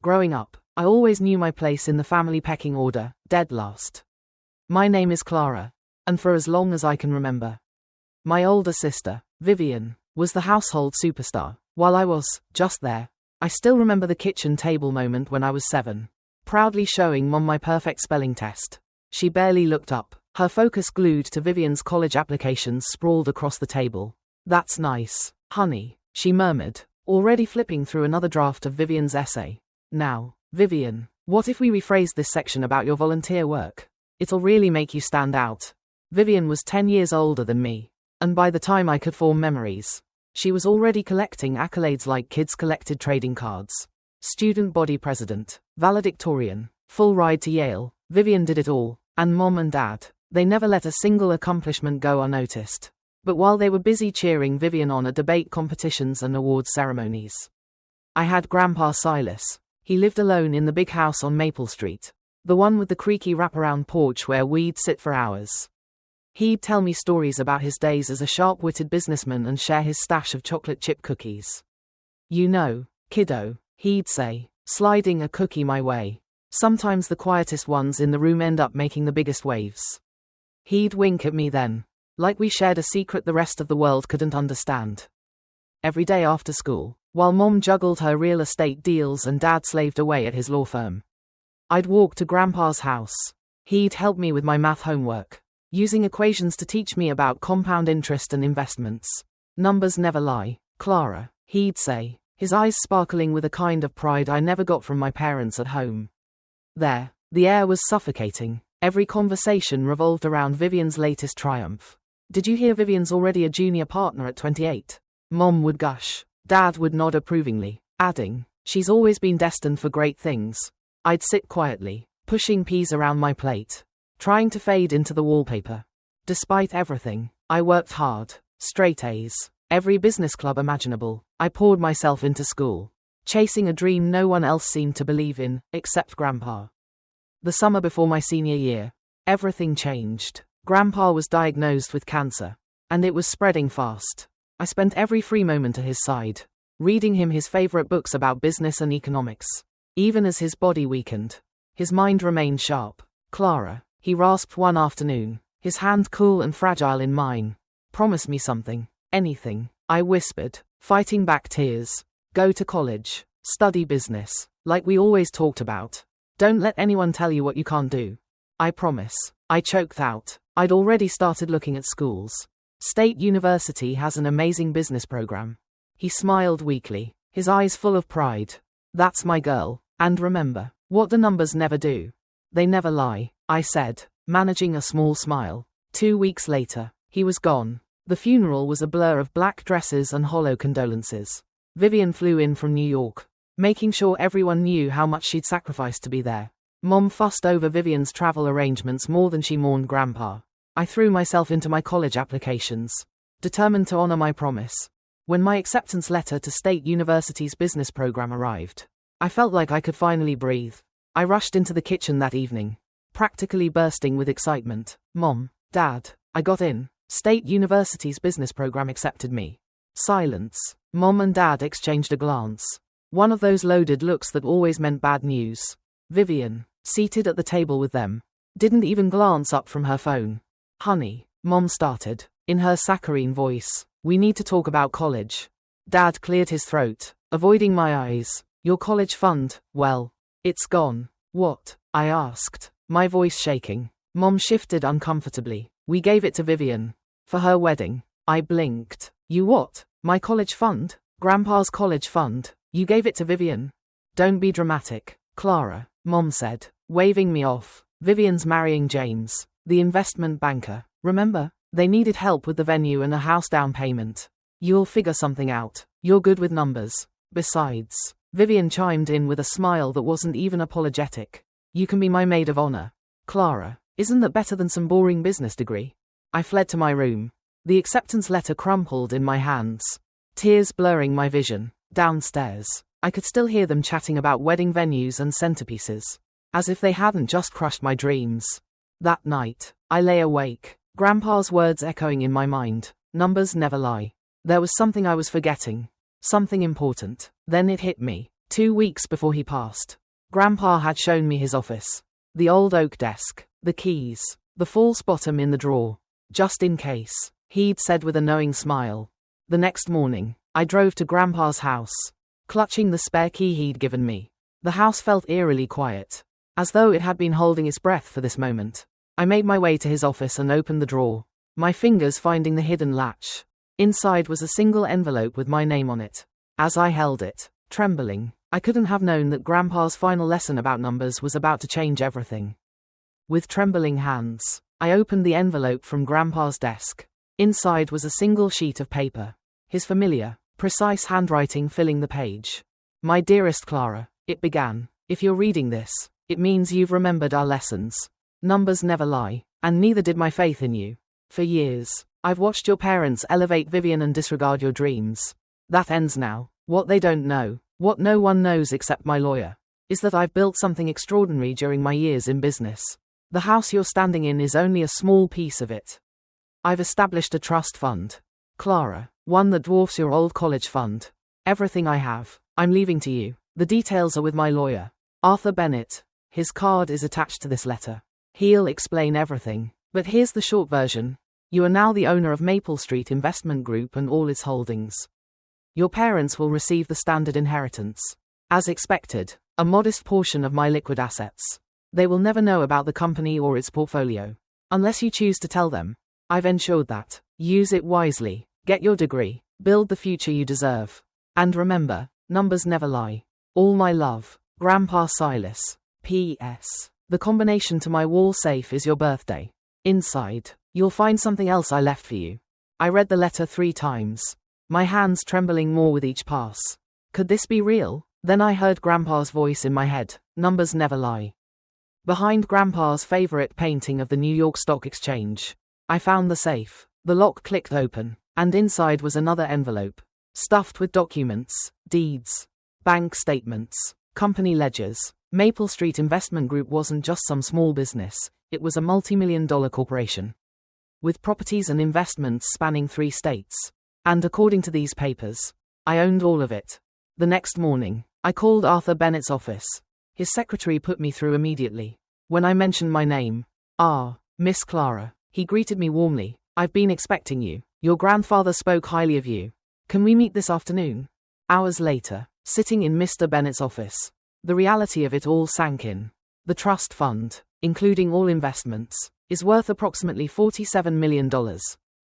Growing up, I always knew my place in the family pecking order, dead last. My name is Clara, and for as long as I can remember. My older sister, Vivian, was the household superstar, while I was just there. I still remember the kitchen table moment when I was 7, proudly showing Mom my perfect spelling test. She barely looked up, her focus glued to Vivian's college applications sprawled across the table. That's nice, honey, she murmured, already flipping through another draft of Vivian's essay. Now, Vivian, what if we rephrase this section about your volunteer work? It'll really make you stand out. Vivian was 10 years older than me, and by the time I could form memories, she was already collecting accolades like kids collected trading cards. Student body president, valedictorian, full ride to Yale. Vivian did it all, and Mom and Dad, they never let a single accomplishment go unnoticed. But while they were busy cheering Vivian on at debate competitions and awards ceremonies, I had Grandpa Silas. He lived alone in the big house on Maple Street, the one with the creaky wraparound porch where we'd sit for hours. He'd tell me stories about his days as a sharp-witted businessman and share his stash of chocolate chip cookies. You know, kiddo, he'd say, sliding a cookie my way. Sometimes the quietest ones in the room end up making the biggest waves. He'd wink at me then, like we shared a secret the rest of the world couldn't understand. Every day after school, while Mom juggled her real estate deals and Dad slaved away at his law firm, I'd walk to Grandpa's house. He'd help me with my math homework, using equations to teach me about compound interest and investments. Numbers never lie, Clara, he'd say, his eyes sparkling with a kind of pride I never got from my parents at home. There, the air was suffocating. Every conversation revolved around Vivian's latest triumph. Did you hear Vivian's already a junior partner at 28? Mom would gush. Dad would nod approvingly, adding, she's always been destined for great things. I'd sit quietly, pushing peas around my plate, trying to fade into the wallpaper. Despite everything, I worked hard, straight A's, every business club imaginable. I poured myself into school, chasing a dream no one else seemed to believe in, except Grandpa. The summer before my senior year, everything changed. Grandpa was diagnosed with cancer, and it was spreading fast. I spent every free moment at his side, reading him his favorite books about business and economics. Even as his body weakened, his mind remained sharp. Clara, he rasped one afternoon, his hand cool and fragile in mine. Promise me something, anything, I whispered, fighting back tears. Go to college, study business, like we always talked about. Don't let anyone tell you what you can't do. I promise, I choked out. I'd already started looking at schools. State University has an amazing business program. He smiled weakly, his eyes full of pride. That's my girl, and remember, what the numbers never do. They never lie, I said, managing a small smile. 2 weeks later, he was gone. The funeral was a blur of black dresses and hollow condolences. Vivian flew in from New York, making sure everyone knew how much she'd sacrificed to be there. Mom fussed over Vivian's travel arrangements more than she mourned Grandpa. I threw myself into my college applications, determined to honor my promise. When my acceptance letter to State University's business program arrived, I felt like I could finally breathe. I rushed into the kitchen that evening, practically bursting with excitement. Mom, Dad, I got in. State University's business program accepted me. Silence. Mom and Dad exchanged a glance. One of those loaded looks that always meant bad news. Vivian, seated at the table with them, didn't even glance up from her phone. Honey, Mom started, in her saccharine voice, we need to talk about college. Dad cleared his throat, avoiding my eyes. Your college fund, well, it's gone. What? I asked, my voice shaking. Mom shifted uncomfortably. We gave it to Vivian. For her wedding. I blinked. You what? My college fund? Grandpa's college fund. You gave it to Vivian? Don't be dramatic, Clara, Mom said, waving me off. Vivian's marrying James, the investment banker. Remember, they needed help with the venue and a house down payment. You'll figure something out. You're good with numbers. Besides, Vivian chimed in with a smile that wasn't even apologetic. You can be my maid of honor. Clara, isn't that better than some boring business degree? I fled to my room. The acceptance letter crumpled in my hands, tears blurring my vision. Downstairs, I could still hear them chatting about wedding venues and centerpieces, as if they hadn't just crushed my dreams. That night, I lay awake, Grandpa's words echoing in my mind. Numbers never lie. There was something I was forgetting. Something important. Then it hit me. 2 weeks before he passed, Grandpa had shown me his office. The old oak desk, the keys, the false bottom in the drawer. Just in case, he'd said with a knowing smile. The next morning, I drove to Grandpa's house, clutching the spare key he'd given me. The house felt eerily quiet, as though it had been holding its breath for this moment. I made my way to his office and opened the drawer, my fingers finding the hidden latch. Inside was a single envelope with my name on it. As I held it, trembling, I couldn't have known that Grandpa's final lesson about numbers was about to change everything. With trembling hands, I opened the envelope from Grandpa's desk. Inside was a single sheet of paper, his familiar, precise handwriting filling the page. My dearest Clara, it began, if you're reading this, it means you've remembered our lessons. Numbers never lie, and neither did my faith in you. For years, I've watched your parents elevate Vivian and disregard your dreams. That ends now. What they don't know, what no one knows except my lawyer, is that I've built something extraordinary during my years in business. The house you're standing in is only a small piece of it. I've established a trust fund, Clara, one that dwarfs your old college fund. Everything I have, I'm leaving to you. The details are with my lawyer, Arthur Bennett. His card is attached to this letter. He'll explain everything, but here's the short version. You are now the owner of Maple Street Investment Group and all its holdings. Your parents will receive the standard inheritance. As expected, a modest portion of my liquid assets. They will never know about the company or its portfolio. Unless you choose to tell them. I've ensured that. Use it wisely. Get your degree. Build the future you deserve. And remember, numbers never lie. All my love, Grandpa Silas. P.S. The combination to my wall safe is your birthday. Inside, you'll find something else I left for you. I read the letter 3 times. My hands trembling more with each pass. Could this be real? Then I heard Grandpa's voice in my head. Numbers never lie. Behind Grandpa's favorite painting of the New York Stock Exchange, I found the safe. The lock clicked open, and inside was another envelope, stuffed with documents, deeds, bank statements, company ledgers. Maple Street Investment Group wasn't just some small business, it was a multi-million-dollar corporation, with properties and investments spanning 3 states. And according to these papers, I owned all of it. The next morning, I called Arthur Bennett's office. His secretary put me through immediately. When I mentioned my name, Miss Clara, he greeted me warmly. I've been expecting you. Your grandfather spoke highly of you. Can we meet this afternoon? Hours later, sitting in Mr. Bennett's office, the reality of it all sank in. The trust fund, including all investments, is worth approximately $47 million.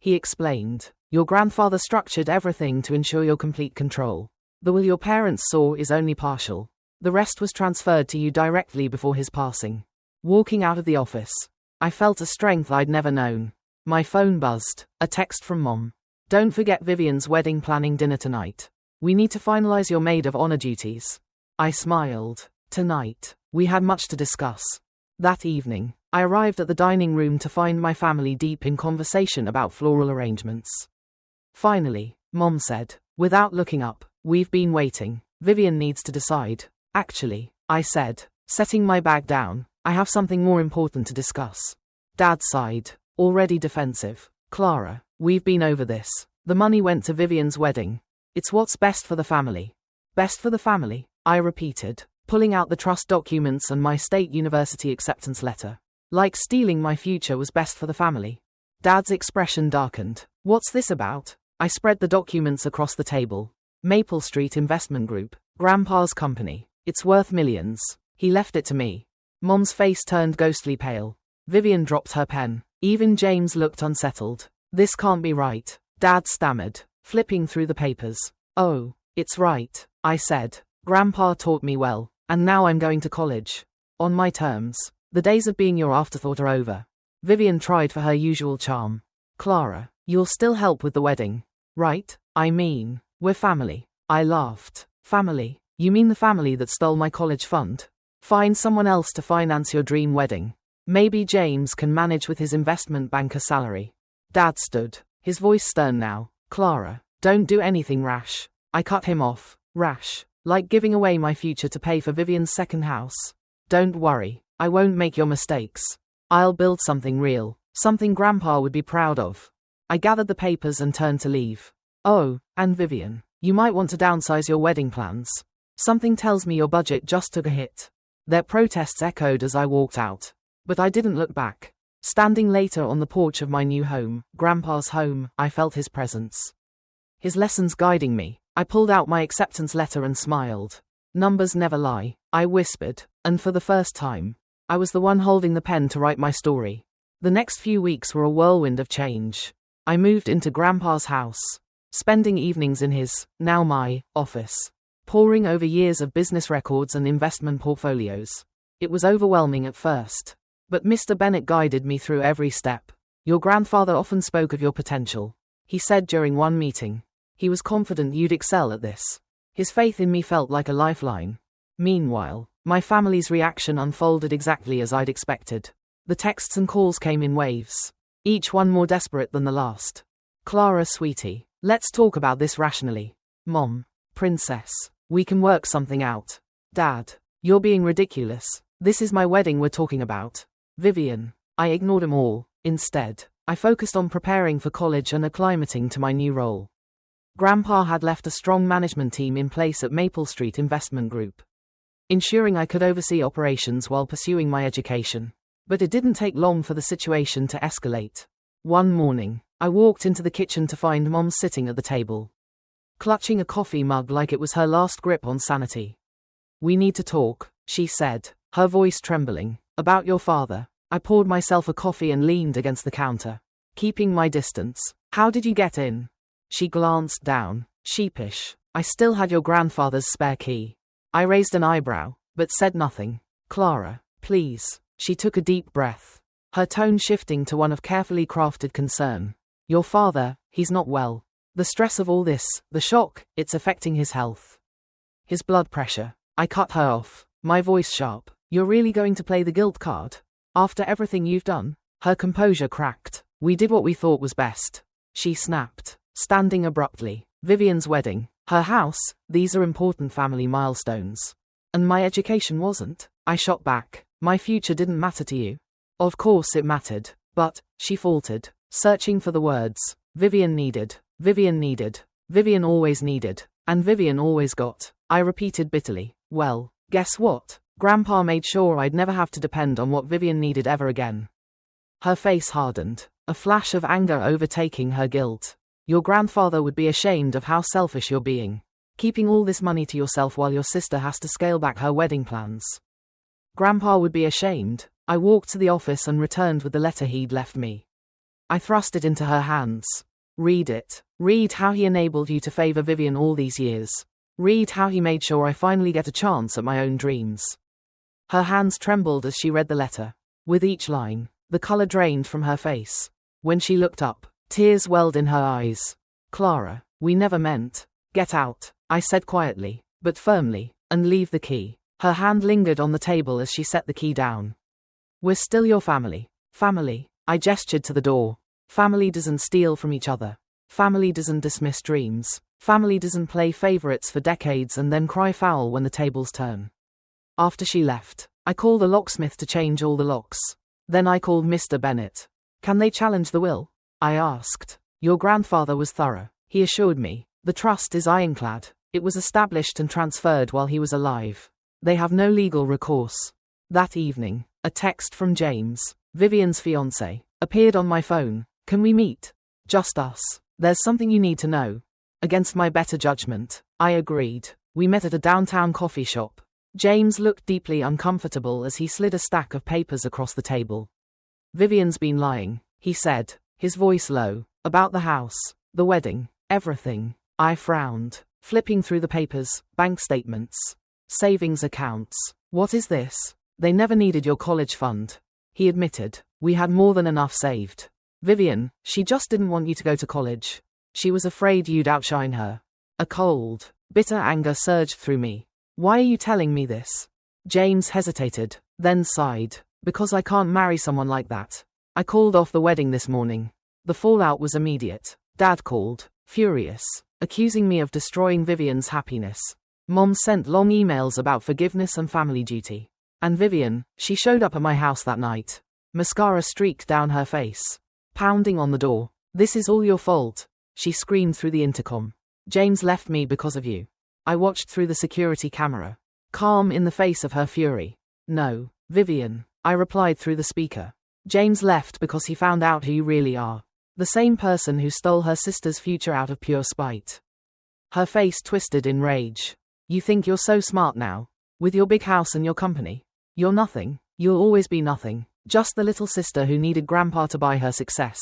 He explained. Your grandfather structured everything to ensure your complete control. The will your parents saw is only partial. The rest was transferred to you directly before his passing. Walking out of the office, I felt a strength I'd never known. My phone buzzed, a text from Mom. Don't forget Vivian's wedding planning dinner tonight. We need to finalize your maid of honor duties. I smiled. Tonight, we had much to discuss. That evening, I arrived at the dining room to find my family deep in conversation about floral arrangements. Finally, Mom said, without looking up, we've been waiting. Vivian needs to decide. Actually, I said, setting my bag down, I have something more important to discuss. Dad sighed, already defensive. Clara, we've been over this. The money went to Vivian's wedding. It's what's best for the family. Best for the family, I repeated, pulling out the trust documents and my state university acceptance letter. Like stealing my future was best for the family. Dad's expression darkened. What's this about? I spread the documents across the table. Maple Street Investment Group, Grandpa's company. It's worth millions. He left it to me. Mom's face turned ghostly pale. Vivian dropped her pen. Even James looked unsettled. This can't be right, Dad stammered, flipping through the papers. Oh, it's right, I said. Grandpa taught me well, and now I'm going to college. On my terms. The days of being your afterthought are over. Vivian tried for her usual charm. Clara, you'll still help with the wedding, right? I mean, we're family. I laughed. Family? You mean the family that stole my college fund? Find someone else to finance your dream wedding. Maybe James can manage with his investment banker salary. Dad stood, his voice stern now. Clara, don't do anything rash. I cut him off. Rash? Like giving away my future to pay for Vivian's second house? Don't worry, I won't make your mistakes. I'll build something real, something Grandpa would be proud of. I gathered the papers and turned to leave. Oh, and Vivian, you might want to downsize your wedding plans. Something tells me your budget just took a hit. Their protests echoed as I walked out. But I didn't look back. Standing later on the porch of my new home, Grandpa's home, I felt his presence. His lessons guiding me. I pulled out my acceptance letter and smiled. Numbers never lie, I whispered, and for the first time, I was the one holding the pen to write my story. The next few weeks were a whirlwind of change. I moved into Grandpa's house, spending evenings in his, now my, office, poring over years of business records and investment portfolios. It was overwhelming at first, but Mr. Bennett guided me through every step. Your grandfather often spoke of your potential, he said during one meeting. He was confident you'd excel at this. His faith in me felt like a lifeline. Meanwhile, my family's reaction unfolded exactly as I'd expected. The texts and calls came in waves, each one more desperate than the last. Clara, sweetie, let's talk about this rationally. Mom, princess, we can work something out. Dad, you're being ridiculous. This is my wedding we're talking about. Vivian, I ignored them all. Instead, I focused on preparing for college and acclimating to my new role. Grandpa had left a strong management team in place at Maple Street Investment Group, ensuring I could oversee operations while pursuing my education. But it didn't take long for the situation to escalate. One morning, I walked into the kitchen to find Mom sitting at the table, clutching a coffee mug like it was her last grip on sanity. We need to talk, she said, her voice trembling. About your father. I poured myself a coffee and leaned against the counter, keeping my distance. How did you get in? She glanced down, sheepish. I still had your grandfather's spare key. I raised an eyebrow, but said nothing. Clara, please. She took a deep breath, her tone shifting to one of carefully crafted concern. Your father, he's not well. The stress of all this, the shock, it's affecting his health. His blood pressure. I cut her off, my voice sharp. You're really going to play the guilt card? After everything you've done? Her composure cracked. We did what we thought was best. She snapped, standing abruptly. Vivian's wedding, her house, these are important family milestones. And my education wasn't. I shot back. My future didn't matter to you. Of course it mattered. But, she faltered, searching for the words. Vivian needed. Vivian needed. Vivian always needed. And Vivian always got. I repeated bitterly. Well, guess what? Grandpa made sure I'd never have to depend on what Vivian needed ever again. Her face hardened, a flash of anger overtaking her guilt. Your grandfather would be ashamed of how selfish you're being, keeping all this money to yourself while your sister has to scale back her wedding plans. Grandpa would be ashamed. I walked to the office and returned with the letter he'd left me. I thrust it into her hands. Read it. Read how he enabled you to favor Vivian all these years. Read how he made sure I finally get a chance at my own dreams. Her hands trembled as she read the letter. With each line, the color drained from her face. When she looked up, tears welled in her eyes. Clara, we never meant. Get out, I said quietly, but firmly, and leave the key. Her hand lingered on the table as she set the key down. We're still your family. Family. I gestured to the door. Family doesn't steal from each other. Family doesn't dismiss dreams. Family doesn't play favorites for decades and then cry foul when the tables turn. After she left, I called a locksmith to change all the locks. Then I called Mr. Bennett. Can they challenge the will? I asked. Your grandfather was thorough. He assured me. The trust is ironclad. It was established and transferred while he was alive. They have no legal recourse. That evening, a text from James, Vivian's fiancé, appeared on my phone. Can we meet? Just us. There's something you need to know. Against my better judgment, I agreed. We met at a downtown coffee shop. James looked deeply uncomfortable as he slid a stack of papers across the table. Vivian's been lying, he said, his voice low, about the house, the wedding, everything. I frowned, flipping through the papers, bank statements, savings accounts. What is this? They never needed your college fund. He admitted, we had more than enough saved. Vivian, she just didn't want you to go to college. She was afraid you'd outshine her. A cold, bitter anger surged through me. Why are you telling me this? James hesitated, then sighed. Because I can't marry someone like that. I called off the wedding this morning. The fallout was immediate. Dad called, furious, accusing me of destroying Vivian's happiness. Mom sent long emails about forgiveness and family duty. And Vivian, she showed up at my house that night. Mascara streaked down her face. Pounding on the door. This is all your fault, she screamed through the intercom. James left me because of you. I watched through the security camera, calm in the face of her fury. No, Vivian, I replied through the speaker. James left because he found out who you really are. The same person who stole her sister's future out of pure spite. Her face twisted in rage. You think you're so smart now? With your big house and your company? You're nothing. You'll always be nothing. Just the little sister who needed Grandpa to buy her success.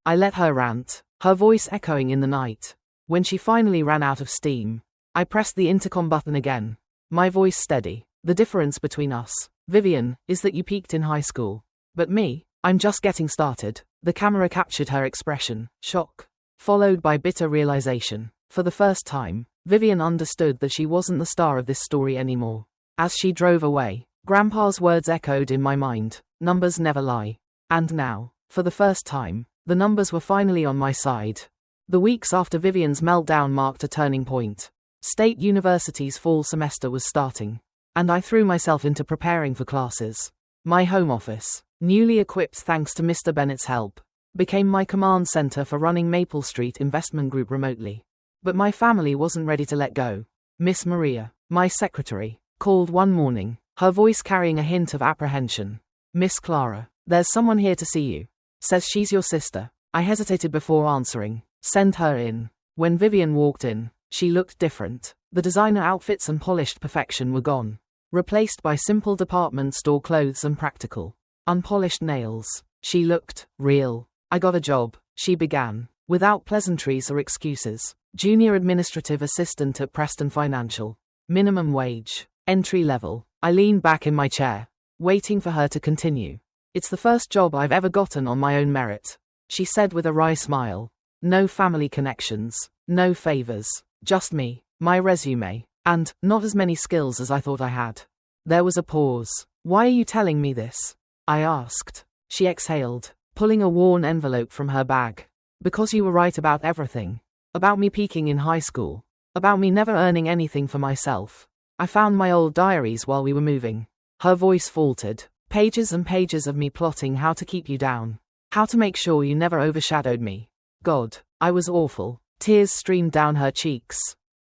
I let her rant, her voice echoing in the night. When she finally ran out of steam, I pressed the intercom button again, my voice steady. The difference between us, Vivian, is that you peaked in high school. But me, I'm just getting started. The camera captured her expression, shock, followed by bitter realization. For the first time, Vivian understood that she wasn't the star of this story anymore. As she drove away, Grandpa's words echoed in my mind, numbers never lie. And now, for the first time, the numbers were finally on my side. The weeks after Vivian's meltdown marked a turning point. State University's fall semester was starting, and I threw myself into preparing for classes. My home office, newly equipped thanks to Mr. Bennett's help, became my command center for running Maple Street Investment Group remotely. But my family wasn't ready to let go. Miss Maria, my secretary, called one morning, her voice carrying a hint of apprehension. Miss Clara, there's someone here to see you. Says she's your sister. I hesitated before answering. Send her in. When Vivian walked in, she looked different. The designer outfits and polished perfection were gone, replaced by simple department store clothes and practical, unpolished nails. She looked real. I got a job, she began, without pleasantries or excuses. Junior administrative assistant at Preston Financial. Minimum wage. Entry level. I leaned back in my chair, waiting for her to continue. It's the first job I've ever gotten on my own merit, she said with a wry smile. No family connections, no favors, just me, my resume, and not as many skills as I thought I had. There was a pause. Why are you telling me this? I asked. She exhaled, pulling a worn envelope from her bag. Because you were right about everything. About me peaking in high school. About me never earning anything for myself. I found my old diaries while we were moving. Her voice faltered. Pages and pages of me plotting how to keep you down. How to make sure you never overshadowed me. God, I was awful. Tears streamed down her cheeks.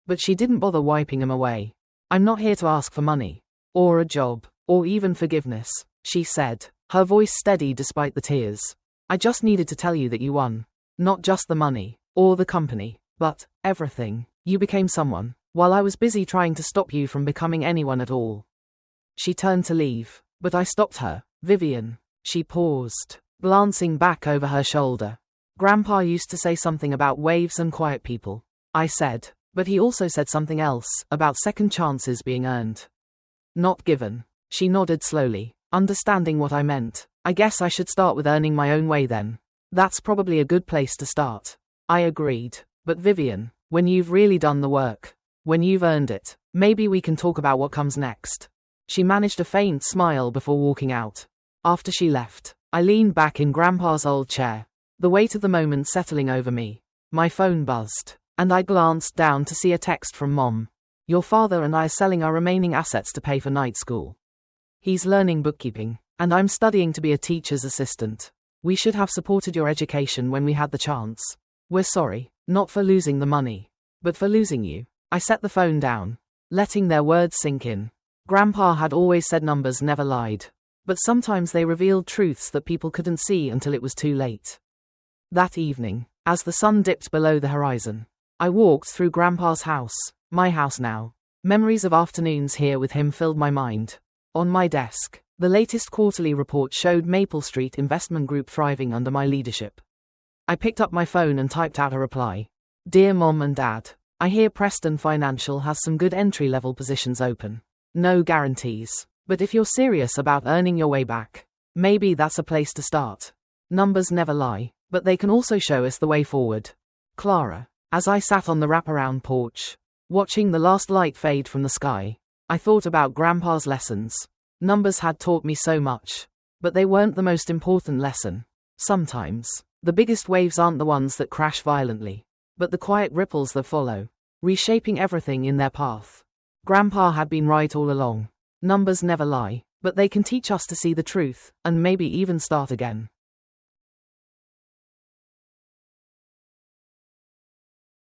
But she didn't bother wiping them away. I'm not here to ask for money. Or a job. Or even forgiveness, she said, her voice steady despite the tears. I just needed to tell you that you won. Not just the money, or the company, but everything. You became someone, while I was busy trying to stop you from becoming anyone at all. She turned to leave, but I stopped her. Vivian. She paused, glancing back over her shoulder. Grandpa used to say something about waves and quiet people. I said, but he also said something else, about second chances being earned. Not given. She nodded slowly, understanding what I meant. I guess I should start with earning my own way then. That's probably a good place to start. I agreed. But Vivian, when you've really done the work, when you've earned it, maybe we can talk about what comes next. She managed a faint smile before walking out. After she left, I leaned back in Grandpa's old chair, the weight of the moment settling over me. My phone buzzed, and I glanced down to see a text from Mom. Your father and I are selling our remaining assets to pay for night school. He's learning bookkeeping, and I'm studying to be a teacher's assistant. We should have supported your education when we had the chance. We're sorry, not for losing the money, but for losing you. I set the phone down, letting their words sink in. Grandpa had always said numbers never lied, but sometimes they revealed truths that people couldn't see until it was too late. That evening, as the sun dipped below the horizon, I walked through Grandpa's house, my house now. Memories of afternoons here with him filled my mind. On my desk, the latest quarterly report showed Maple Street Investment Group thriving under my leadership. I picked up my phone and typed out a reply. Dear Mom and Dad, I hear Preston Financial has some good entry-level positions open. No guarantees, but if you're serious about earning your way back, maybe that's a place to start. Numbers never lie, but they can also show us the way forward. Clara. As I sat on the wraparound porch, watching the last light fade from the sky, I thought about Grandpa's lessons. Numbers had taught me so much, but they weren't the most important lesson. Sometimes, the biggest waves aren't the ones that crash violently, but the quiet ripples that follow, reshaping everything in their path. Grandpa had been right all along. Numbers never lie, but they can teach us to see the truth, and maybe even start again.